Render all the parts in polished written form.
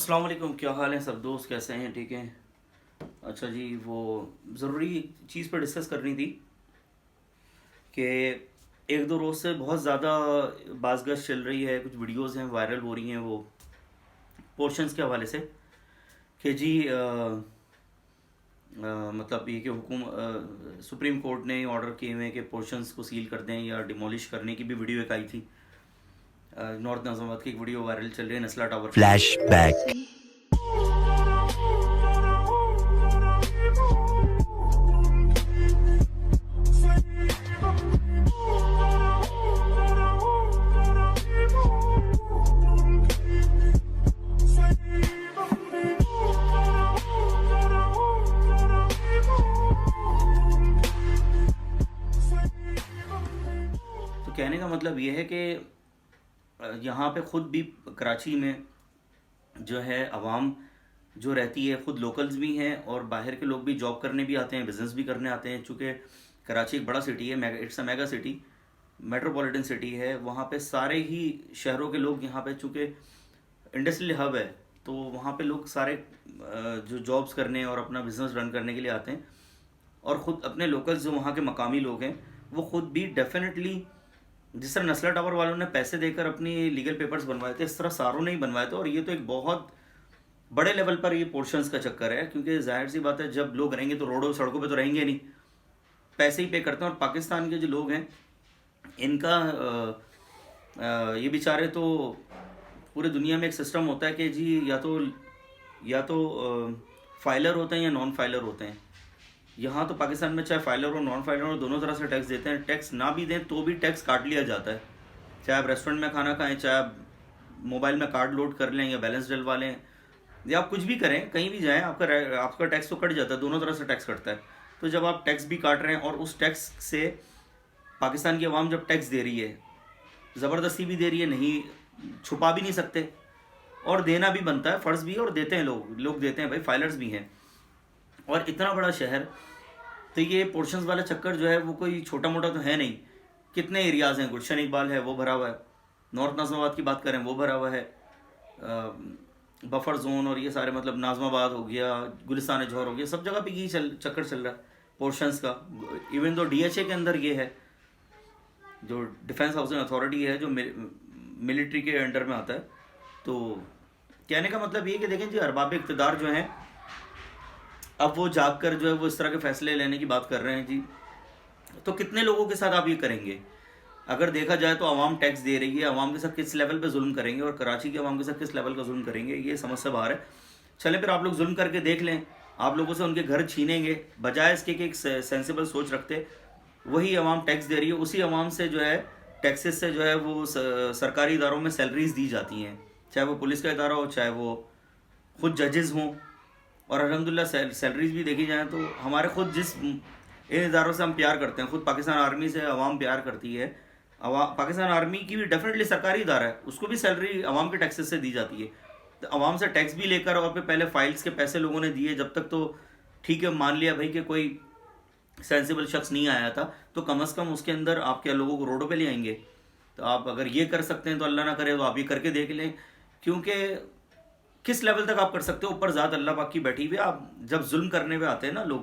السلام علیکم، کیا حال ہیں سب دوست؟ کیسے ہیں؟ ٹھیک ہیں؟ اچھا جی، وہ ضروری چیز پر ڈسکس کرنی تھی کہ ایک دو روز سے بہت زیادہ باز گشت چل رہی ہے، کچھ ویڈیوز ہیں وائرل ہو رہی ہیں وہ پورشنز کے حوالے سے کہ جی مطلب یہ کہ سپریم کورٹ نے آرڈر کیے ہوئے ہیں کہ پورشنز کو سیل کر دیں یا ڈیمولش کرنے کی بھی ویڈیو ایک آئی تھی۔ نارتھ نظام آباد کی ایک ویڈیو وائرل چل رہی ہے نسلا ٹاور کی۔ Flashback. تو کہنے کا مطلب یہ ہے کہ یہاں پہ خود بھی کراچی میں جو ہے عوام جو رہتی ہے، خود لوکلز بھی ہیں اور باہر کے لوگ بھی جاب کرنے بھی آتے ہیں، بزنس بھی کرنے آتے ہیں۔ چونکہ کراچی ایک بڑا سٹی ہے، it's a mega city, metropolitan city ہے، وہاں پہ سارے ہی شہروں کے لوگ یہاں پہ، چونکہ انڈسٹریل ہب ہے تو وہاں پہ لوگ سارے جو جابز کرنے اور اپنا بزنس رن کرنے کے لیے آتے ہیں، اور خود اپنے لوکلز جو وہاں کے مقامی لوگ ہیں وہ خود بھی ڈیفینیٹلی جس طرح نسلا ٹاور والوں نے پیسے دے کر اپنی لیگل پیپرز بنوائے تھے، اس طرح ساروں نے ہی بنوائے تھے۔ اور یہ تو ایک بہت بڑے لیول پر یہ پورشنز کا چکر ہے، کیونکہ ظاہر سی بات ہے جب لوگ رہیں گے تو روڈوں سڑکوں پہ تو رہیں گے نہیں، پیسے ہی پے کرتے ہیں۔ اور پاکستان کے جو لوگ ہیں ان کا یہ بیچارے تو پورے دنیا میں ایک سسٹم ہوتا ہے کہ جی یا تو فائلر ہوتے ہیں یا نان فائلر ہوتے ہیں۔ یہاں تو پاکستان میں چاہے فائلر ہو نان فائلر ہو دونوں طرح سے ٹیکس دیتے ہیں، ٹیکس نہ بھی دیں تو بھی ٹیکس کاٹ لیا جاتا ہے، چاہے آپ ریسٹورنٹ میں کھانا کھائیں، چاہے آپ موبائل میں کارڈ لوڈ کر لیں یا بیلنس ڈلوا لیں یا آپ کچھ بھی کریں، کہیں بھی جائیں آپ کا ٹیکس تو کٹ جاتا ہے، دونوں طرح سے ٹیکس کٹتا ہے۔ تو جب آپ ٹیکس بھی کاٹ رہے ہیں اور اس ٹیکس سے پاکستان کی عوام جب ٹیکس دے رہی ہے، زبردستی بھی دے رہی ہے، نہیں چھپا بھی نہیں سکتے، اور دینا بھی بنتا ہے، فرض بھی ہے، اور دیتے ہیں لوگ دیتے ہیں بھائی، فائلرز بھی ہیں۔ اور اتنا بڑا شہر، تو یہ پورشنز والا چکر جو ہے وہ کوئی چھوٹا موٹا تو ہے نہیں۔ کتنے ایریاز ہیں، گلشن اقبال ہے وہ بھرا ہوا ہے، نارتھ نظام آباد کی بات کریں وہ بھرا ہوا ہے، بفر زون اور یہ سارے مطلب ناظم آباد ہو گیا، گلستان جوہر ہو گیا، سب جگہ پہ یہی چکر چل رہا ہے پورشنز کا۔ ایون تو DHA کے اندر یہ ہے، جو ڈیفنس ہاؤسنگ اتھارٹی ہے، جو ملٹری کے انڈر میں آتا ہے۔ تو کہنے کا مطلب یہ کہ دیکھیں جی، ارباب اقتدار جو ہیں اب وہ جاگ کر جو ہے وہ اس طرح کے فیصلے لینے کی بات کر رہے ہیں جی، تو کتنے لوگوں کے ساتھ آپ یہ کریں گے؟ اگر دیکھا جائے تو عوام ٹیکس دے رہی ہے، عوام کے ساتھ کس لیول پہ ظلم کریں گے، اور کراچی کے عوام کے ساتھ کس لیول کا ظلم کریں گے، یہ سمجھ سے باہر ہے۔ چلیں پھر آپ لوگ ظلم کر کے دیکھ لیں، آپ لوگوں سے ان کے گھر چھینیں گے، بجائے اس کے کہ ایک سینسیبل سوچ رکھتے، وہی عوام ٹیکس دے رہی ہے، اسی عوام سے جو ہے ٹیکسز سے جو ہے وہ سرکاری اداروں میں سیلریز دی جاتی ہیں، چاہے وہ پولیس کا ادارہ ہو، چاہے وہ خود ججز ہوں۔ اور الحمدللہ سیلریز بھی دیکھی جائیں تو ہمارے خود جس ان اداروں سے ہم پیار کرتے ہیں، خود پاکستان آرمی سے عوام پیار کرتی ہے، پاکستان آرمی کی بھی ڈیفینیٹلی سرکاری ادارہ ہے، اس کو بھی سیلری عوام کے ٹیکسز سے دی جاتی ہے۔ تو عوام سے ٹیکس بھی لے کر، اور پہلے فائلز کے پیسے لوگوں نے دیے، جب تک تو ٹھیک ہے مان لیا بھائی کہ کوئی سینسیبل شخص نہیں آیا تھا، تو کم از کم اس کے اندر آپ کیا لوگوں کو روڈوں پہ لے آئیں گے؟ تو آپ اگر یہ کر سکتے ہیں تو اللہ نہ کرے تو آپ یہ کر کے دیکھ لیں، کیونکہ کس لیول تک آپ کر سکتے ہو؟ اوپر ذات اللہ پاک کی بیٹھی ہوئی۔ آپ جب ظلم کرنے پہ آتے ہیں نا لوگ،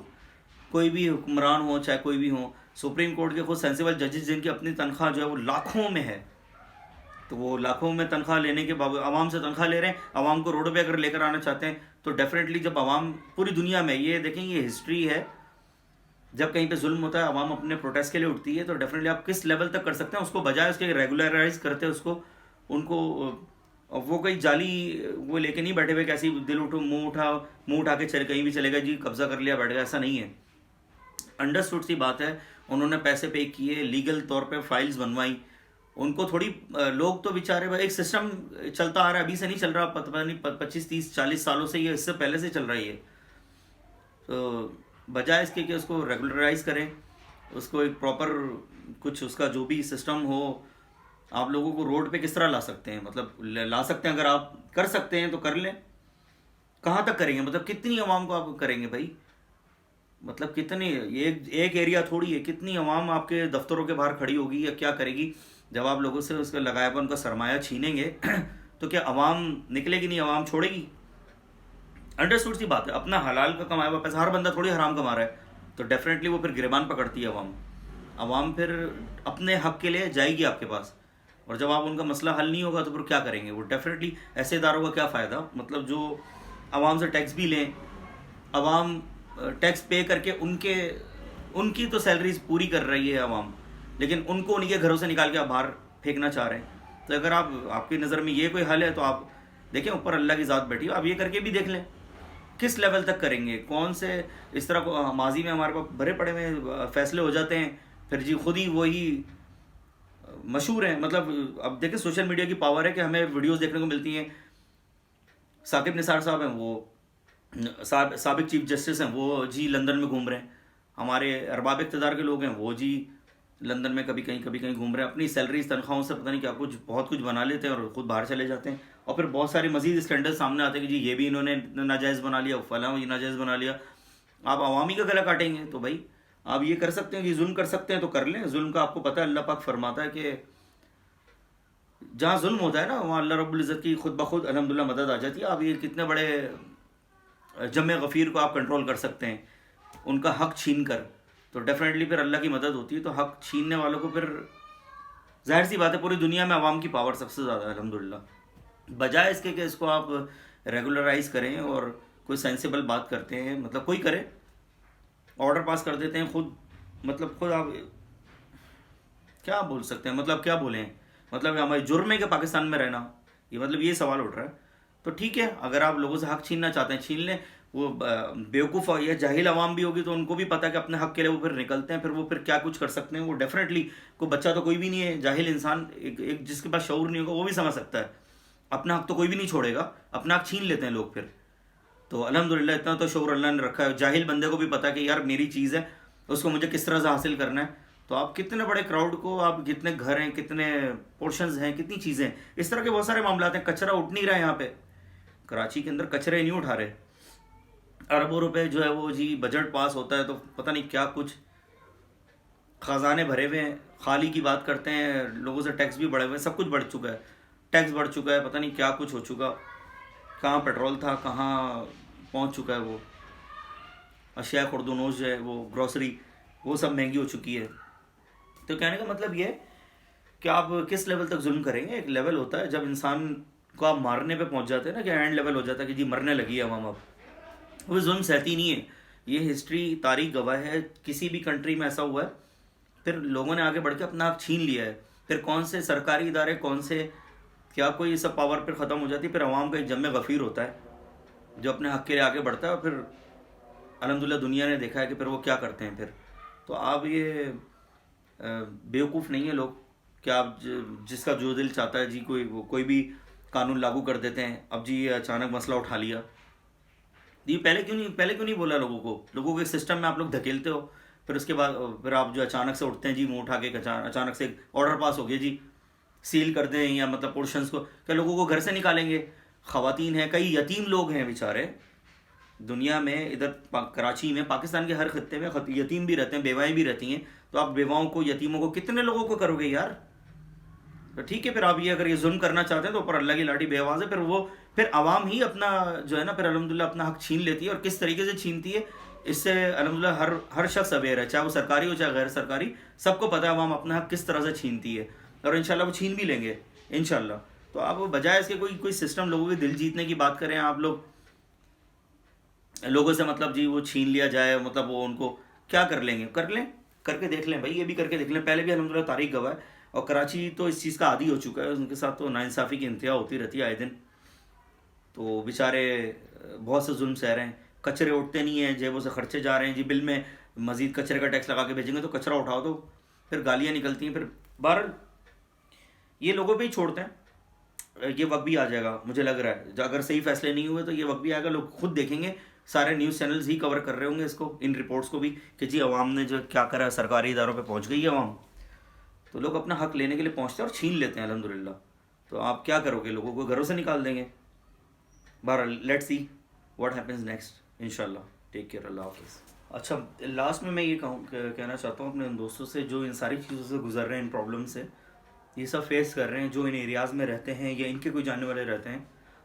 کوئی بھی حکمران ہو چاہے کوئی بھی ہو، سپریم کورٹ کے خود سینسیبل ججز جن کی اپنی تنخواہ جو ہے وہ لاکھوں میں ہے، تو وہ لاکھوں میں تنخواہ لینے کے باوجود عوام سے تنخواہ لے رہے ہیں، عوام کو روڈوں پہ اگر لے کر آنا چاہتے ہیں تو ڈیفینیٹلی جب عوام پوری دنیا میں، یہ دیکھیں یہ ہسٹری ہے، جب کہیں پہ ظلم ہوتا ہے عوام اپنے پروٹیسٹ کے لیے اٹھتی ہے، تو ڈیفینیٹلی آپ کس لیول تک کر سکتے ہیں اس کو، بجائے اس کے ریگولرائز کرتے اس کو، ان کو وہ کوئی جعلی وہ لے کے نہیں بیٹھے ہوئے کہ ایسی دل اٹھو منہ اٹھا کے کہیں بھی چلے گا جی، قبضہ کر لیا بیٹھ گیا، ایسا نہیں ہے۔ انڈرسٹوڈ سی بات ہے، انہوں نے پیسے پے کیے، لیگل طور پہ فائلز بنوائیں، ان کو تھوڑی لوگ تو بیچارے ایک سسٹم چلتا آ رہا ہے، ابھی سے نہیں چل رہا، پتہ نہیں 25 30 40 سالوں سے، یہ اس سے پہلے سے چل رہا ہے۔ تو بجائے اس کے کہ اس کو ریگولرائز کریں، اس کو ایک پراپر کچھ اس کا جو بھی سسٹم ہو، آپ لوگوں کو روڈ پہ کس طرح لا سکتے ہیں، مطلب لا سکتے ہیں، اگر آپ کر سکتے ہیں تو کر لیں، کہاں تک کریں گے؟ مطلب کتنی عوام کو آپ کریں گے بھائی؟ مطلب کتنی ایک ایریا تھوڑی ہے، کتنی عوام آپ کے دفتروں کے باہر کھڑی ہوگی یا کیا کرے گی جب آپ لوگوں سے اس کا لگایا ہوا ان کا سرمایہ چھینیں گے؟ تو کیا عوام نکلے گی نہیں؟ عوام چھوڑے گی؟ انڈرسٹوڈ سی بات ہے، اپنا حلال کا کمایا ہوا پیسہ، ہر بندہ تھوڑی حرام کما رہا ہے، تو ڈیفینیٹلی وہ پھر گریبان پکڑتی ہے عوام. عوام پھر اپنے حق کے لیے جائے گی آپ کے پاس، اور جب آپ ان کا مسئلہ حل نہیں ہوگا تو پھر کیا کریں گے وہ؟ ڈیفینیٹلی ایسے اداروں کا کیا فائدہ، مطلب جو عوام سے ٹیکس بھی لیں، عوام ٹیکس پے کر کے ان کی تو سیلریز پوری کر رہی ہے عوام، لیکن ان کو ان کے گھروں سے نکال کے آپ باہر پھینکنا چاہ رہے ہیں. تو اگر آپ کی نظر میں یہ کوئی حل ہے تو آپ دیکھیں، اوپر اللہ کی ذات بیٹھی ہو، آپ یہ کر کے بھی دیکھ لیں کس لیول تک کریں گے. کون سے اس طرح کو ماضی میں ہمارے پاس بھرے پڑے ہوئے فیصلے ہو جاتے ہیں، پھر جی خود ہی وہی مشہور ہیں. مطلب اب دیکھیں سوشل میڈیا کی پاور ہے کہ ہمیں ویڈیوز دیکھنے کو ملتی ہیں. ثاقب نثار صاحب ہیں، وہ سابق چیف جسٹس ہیں، وہ جی لندن میں گھوم رہے ہیں. ہمارے ارباب اقتدار کے لوگ ہیں، وہ جی لندن میں کبھی کہیں گھوم رہے ہیں، اپنی سیلریز تنخواہوں سے پتہ نہیں کیا بہت کچھ بنا لیتے ہیں اور خود باہر چلے جاتے ہیں. اور پھر بہت سارے مزید اسکینڈل سامنے آتے ہیں کہ جی یہ بھی انہوں نے ناجائز بنا لیا، فلاں یہ ناجائز بنا لیا. آپ عوامی کا گلا کاٹیں گے تو بھائی آپ یہ کر سکتے ہیں کہ ظلم کر سکتے ہیں تو کر لیں. ظلم کا آپ کو پتہ ہے، اللہ پاک فرماتا ہے کہ جہاں ظلم ہوتا ہے نا وہاں اللہ رب العزت کی خود بخود الحمدللہ مدد آ جاتی ہے. آپ یہ کتنے بڑے جمع غفیر کو آپ کنٹرول کر سکتے ہیں ان کا حق چھین کر، تو ڈیفینیٹلی پھر اللہ کی مدد ہوتی ہے. تو حق چھیننے والوں کو پھر ظاہر سی بات ہے پوری دنیا میں عوام کی پاور سب سے زیادہ ہے الحمدللہ. بجائے اس کے کہ اس کو آپ ریگولرائز کریں اور کوئی سینسیبل بات کرتے ہیں، مطلب کوئی کرے آرڈر پاس کر دیتے ہیں خود، مطلب خود آپ کیا بول سکتے ہیں، مطلب کیا بولیں، مطلب ہمارے جرم ہے کہ پاکستان میں رہنا، یہ مطلب یہ سوال اٹھ رہا ہے. تو ٹھیک ہے، اگر آپ لوگوں سے حق چھیننا چاہتے ہیں چھین لیں. وہ بیوقوف یا جاہل عوام بھی ہوگی تو ان کو بھی پتہ کہ اپنے حق کے لیے وہ پھر نکلتے ہیں، پھر وہ کیا کچھ کر سکتے ہیں. وہ ڈیفینیٹلی کوئی بچہ تو کوئی بھی نہیں ہے، جاہل انسان ایک جس کے پاس شعور نہیں ہوگا وہ بھی سمجھ سکتا ہے اپنا حق تو کوئی بھی نہیں چھوڑے گا، اپنا حق چھین لیتے ہیں لوگ پھر. تو الحمدللہ اتنا تو شعور اللہ نے رکھا ہے، جاہل بندے کو بھی پتا کہ یار میری چیز ہے اس کو مجھے کس طرح سے حاصل کرنا ہے. تو آپ کتنے بڑے کراؤڈ کو، آپ کتنے گھر ہیں، کتنے پورشنز ہیں، کتنی چیزیں ہیں، اس طرح کے بہت سارے معاملات ہیں. کچرا اٹھ نہیں رہا ہے یہاں پہ، کراچی کے اندر کچرے نہیں اٹھا رہے. اربوں روپے جو ہے وہ جی بجٹ پاس ہوتا ہے تو پتہ نہیں کیا کچھ خزانے بھرے ہوئے ہیں، خالی کی بات کرتے ہیں. لوگوں سے ٹیکس بھی بڑھے ہوئے ہیں، سب کچھ بڑھ چکا ہے، ٹیکس بڑھ چکا ہے، پتہ نہیں کیا کچھ ہو چکا. کہاں پیٹرول تھا کہاں پہنچ چکا ہے. وہ اشیاء خرد و نوش جو ہے وہ گروسری وہ سب مہنگی ہو چکی ہے. تو کہنے کا مطلب یہ ہے کہ آپ کس لیول تک ظلم کریں گے. ایک لیول ہوتا ہے جب انسان کو آپ مارنے پہ پہنچ جاتے ہیں نا، کہ اینڈ لیول ہو جاتا ہے کہ جی مرنے لگی ہے عوام، اب وہ ظلم سہتی نہیں ہے. یہ ہسٹری تاریخ گواہ ہے، کسی بھی کنٹری میں ایسا ہوا ہے پھر لوگوں نے آگے بڑھ کے اپنا حق چھین لیا ہے. پھر کون سے سرکاری ادارے، کون سے کیا کوئی سب پاور پھر ختم ہو جاتی ہے. پھر عوام کا ایک جمع غفیر ہوتا ہے جو اپنے حق کے لیے آگے بڑھتا ہے، اور پھر الحمدللہ دنیا نے دیکھا ہے کہ پھر وہ کیا کرتے ہیں پھر. تو آپ یہ بیوقوف نہیں ہیں لوگ کہ آپ جس کا جو دل چاہتا ہے جی کوئی بھی قانون لاگو کر دیتے ہیں. اب جی یہ اچانک مسئلہ اٹھا لیا، یہ پہلے کیوں نہیں بولا لوگوں کو ایک سسٹم میں آپ لوگ دھکیلتے ہو. پھر اس کے بعد پھر آپ جو اچانک سے اٹھتے ہیں جی منہ اٹھا کے، اچانک سے آرڈر پاس ہو گیا جی سیل کر دیں، یا مطلب پورشنز کو کیا لوگوں کو گھر سے نکالیں گے. خواتین ہیں، کئی یتیم لوگ ہیں بیچارے دنیا میں، ادھر کراچی میں، پاکستان کے ہر خطے میں یتیم بھی رہتے ہیں، بیوائیں بھی رہتی ہیں. تو آپ بیواؤں کو، یتیموں کو کتنے لوگوں کو کرو گے یار. تو ٹھیک ہے، پھر آپ یہ اگر یہ ظلم کرنا چاہتے ہیں تو اوپر اللہ کی لاٹھی بے آواز ہے. پھر عوام ہی اپنا جو ہے نا پھر الحمدللہ اپنا حق چھین لیتی ہے. اور کس طریقے سے چھینتی ہے اس سے الحمدللہ ہر شخص اویئر ہے، چاہے وہ سرکاری ہو چاہے غیر سرکاری، سب کو پتہ ہے عوام اپنا حق کس طرح سے چھینتی ہے. اور انشاءاللہ وہ چھین بھی لیں گے انشاءاللہ. تو آپ بجائے اس کے کوئی سسٹم لوگوں کے دل جیتنے کی بات کریں، آپ لوگوں سے مطلب جی وہ چھین لیا جائے، مطلب وہ ان کو کیا کر لیں گے، کر لیں، کر کے دیکھ لیں بھائی، یہ بھی کر کے دیکھ لیں. پہلے بھی الحمدللہ تاریخ گواہ ہے، اور کراچی تو اس چیز کا عادی ہو چکا ہے، ان کے ساتھ تو ناانصافی کی انتہا ہوتی رہتی ہے آئے دن. تو بیچارے بہت سے ظلم سہ رہے ہیں. کچرے اٹھتے نہیں ہیں، جیبوں سے خرچے جا رہے ہیں جی، بل میں مزید کچرے کا ٹیکس لگا کے بھیجیں گے تو کچرا اٹھاؤ تو پھر گالیاں نکلتی ہیں. پھر بہرحال یہ لوگوں پہ ہی چھوڑتے ہیں. یہ وقت بھی آ جائے گا مجھے لگ رہا ہے، اگر صحیح فیصلے نہیں ہوئے تو یہ وقت بھی آئے گا، لوگ خود دیکھیں گے. سارے نیوز چینلز ہی کور کر رہے ہوں گے اس کو، ان رپورٹس کو بھی، کہ جی عوام نے جو کیا کرا ہے، سرکاری اداروں پہ پہنچ گئی ہے عوام. تو لوگ اپنا حق لینے کے لیے پہنچتے ہیں اور چھین لیتے ہیں الحمدللہ. تو آپ کیا کرو گے، لوگوں کو گھروں سے نکال دیں گے. بہرحال let's see what happens next انشاءاللہ. ٹیک کیئر، اللہ حافظ. اچھا لاسٹ میں یہ کہنا چاہتا ہوں اپنے ان دوستوں سے جو ان ساری چیزوں سے گزر رہے ہیں، ان پرابلم سے یہ سب فیس کر رہے ہیں، جو ان ایریاز میں رہتے ہیں یا ان کے کوئی جاننے والے رہتے ہیں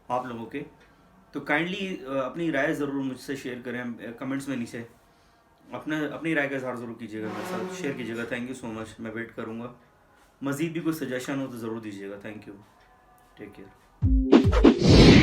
آپ لوگوں کے. تو کائنڈلی اپنی رائے ضرور مجھ سے شیئر کریں کمنٹس میں نیچے، اپنی رائے کا اظہار ضرور کیجیے گا، میرے ساتھ شیئر کیجیے گا. تھینک یو سو مچ، میں ویٹ کروں گا. مزید بھی کوئی سجیشن ہو تو ضرور دیجیے گا. Thank you, take care.